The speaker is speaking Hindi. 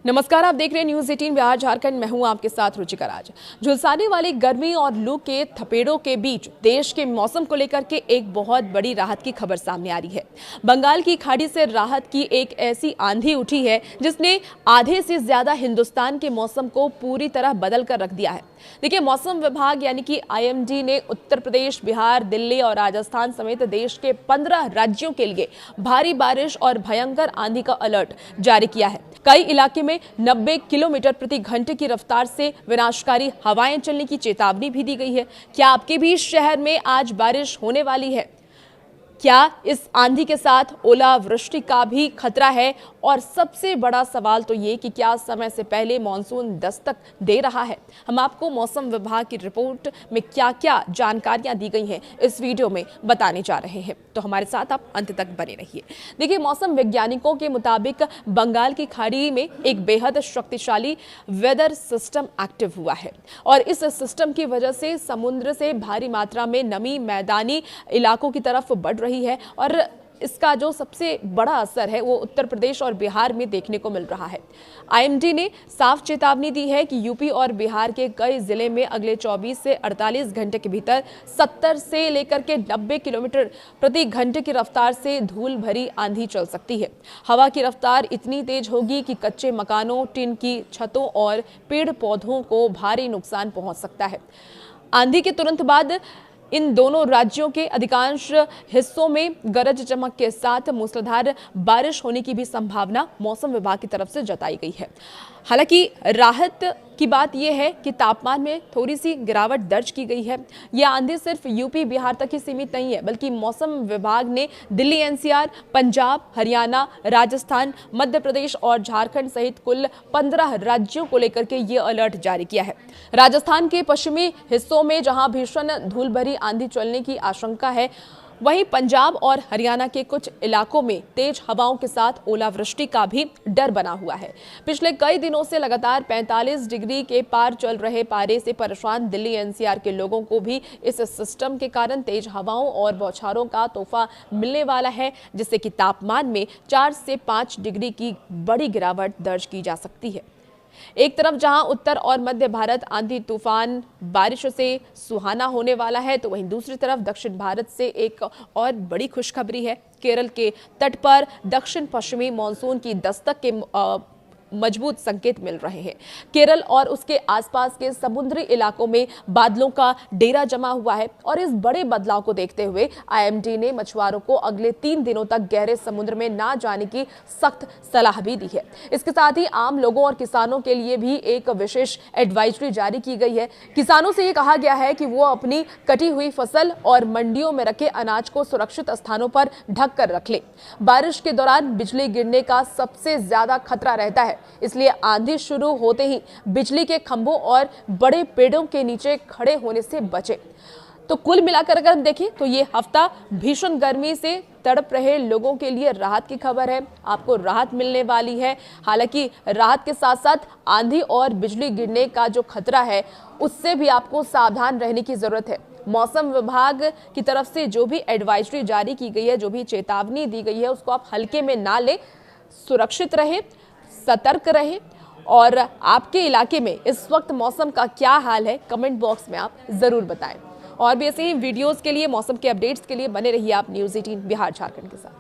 नमस्कार, आप देख रहे हैं न्यूज 18 बिहार झारखंड। मैं हूं आपके साथ रुचिका राज। झुलसाने वाली गर्मी और लू के थपेड़ों के बीच देश के मौसम को लेकर के एक बहुत बड़ी राहत की खबर सामने आ रही है। बंगाल की खाड़ी से राहत की एक ऐसी आंधी उठी है जिसने आधे से ज्यादा हिंदुस्तान के मौसम को पूरी तरह बदल कर रख दिया है। देखिए, मौसम विभाग यानी कि IMD ने उत्तर प्रदेश, बिहार, दिल्ली और राजस्थान समेत देश के 15 राज्यों के लिए भारी बारिश और भयंकर आंधी का अलर्ट जारी किया है। कई इलाके में 90 किलोमीटर प्रति घंटे की रफ्तार से विनाशकारी हवाएं चलने की चेतावनी भी दी गई है। क्या आपके भी शहर में आज बारिश होने वाली है? क्या इस आंधी के साथ ओलावृष्टि का भी खतरा है? और सबसे बड़ा सवाल तो ये कि क्या समय से पहले मॉनसून दस्तक दे रहा है? हम आपको मौसम विभाग की रिपोर्ट में क्या क्या जानकारियां दी गई हैं इस वीडियो में बताने जा रहे हैं, तो हमारे साथ आप अंत तक बने रहिए। देखिए, मौसम वैज्ञानिकों के मुताबिक बंगाल की खाड़ी में एक बेहद शक्तिशाली वेदर सिस्टम एक्टिव हुआ है और इस सिस्टम की वजह से समुद्र से भारी मात्रा में नमी मैदानी इलाकों की तरफ बढ़ रही है और इसका जो सबसे बड़ा असर है वो उत्तर प्रदेश और बिहार में देखने को मिल रहा है। IMD ने साफ चेतावनी दी है कि यूपी और बिहार के कई जिले में अगले 24 से 48 घंटे के भीतर 70 से लेकर के 90 किलोमीटर प्रति घंटे की रफ्तार से धूल भरी आंधी चल सकती है। हवा की रफ्तार इतनी तेज होगी कि कच्चे मकानों, टिन की छतों और पेड़ पौधों को भारी नुकसान पहुंच सकता है। आंधी के तुरंत बाद इन दोनों राज्यों के अधिकांश हिस्सों में गरज चमक के साथ मूसलाधार बारिश होने की भी संभावना मौसम विभाग की तरफ से जताई गई है। हालांकि राहत की बात यह है कि तापमान में थोड़ी सी गिरावट दर्ज की गई है। यह आंधी सिर्फ यूपी बिहार तक ही सीमित नहीं है, बल्कि मौसम विभाग ने दिल्ली NCR, पंजाब, हरियाणा, राजस्थान, मध्य प्रदेश और झारखंड सहित कुल 15 राज्यों को लेकर के ये अलर्ट जारी किया है। राजस्थान के पश्चिमी हिस्सों में जहां भीषण धूल भरी आंधी चलने की आशंका है, वहीं पंजाब और हरियाणा के कुछ इलाकों में तेज हवाओं के साथ ओलावृष्टि का भी डर बना हुआ है। पिछले कई दिनों से लगातार 45 डिग्री के पार चल रहे पारे से परेशान दिल्ली NCR के लोगों को भी इस सिस्टम के कारण तेज हवाओं और बौछारों का तोहफा मिलने वाला है, जिससे कि तापमान में 4 से 5 डिग्री की बड़ी गिरावट दर्ज की जा सकती है। एक तरफ जहां उत्तर और मध्य भारत आंधी तूफान बारिश से सुहाना होने वाला है, तो वहीं दूसरी तरफ दक्षिण भारत से एक और बड़ी खुशखबरी है। केरल के तट पर दक्षिण पश्चिमी मानसून की दस्तक के मजबूत संकेत मिल रहे हैं। केरल और उसके आसपास के समुद्री इलाकों में बादलों का डेरा जमा हुआ है और इस बड़े बदलाव को देखते हुए IMD ने मछुआरों को अगले 3 दिनों तक गहरे समुद्र में ना जाने की सख्त सलाह भी दी है। इसके साथ ही आम लोगों और किसानों के लिए भी एक विशेष एडवाइजरी जारी की गई है। किसानों से ये कहा गया है कि वो अपनी कटी हुई फसल और मंडियों में रखे अनाज को सुरक्षित स्थानों पर ढक कर रख ले। बारिश के दौरान बिजली गिरने का सबसे ज्यादा खतरा रहता है, इसलिए आंधी शुरू होते ही बिजली के खंभों और बड़े पेड़ों के नीचे खड़े होने से बचें। तो कुल मिलाकर अगर हम देखें तो ये हफ्ता भीषण गर्मी से तड़प रहे लोगों के लिए राहत की खबर है। आपको राहत मिलने वाली है। हालांकि राहत के साथ साथ आंधी और बिजली गिरने का जो खतरा है, उससे भी आपको सावधान रहने की जरूरत है। मौसम विभाग की तरफ से जो भी एडवाइजरी जारी की गई है, जो भी चेतावनी दी गई है, उसको आप हल्के में ना लें। सुरक्षित रहें, सतर्क रहें और आपके इलाके में इस वक्त मौसम का क्या हाल है, कमेंट बॉक्स में आप जरूर बताएं। और भी ऐसे ही वीडियोस के लिए, मौसम के अपडेट्स के लिए बने रहिए आप न्यूज़ 18 बिहार झारखंड के साथ।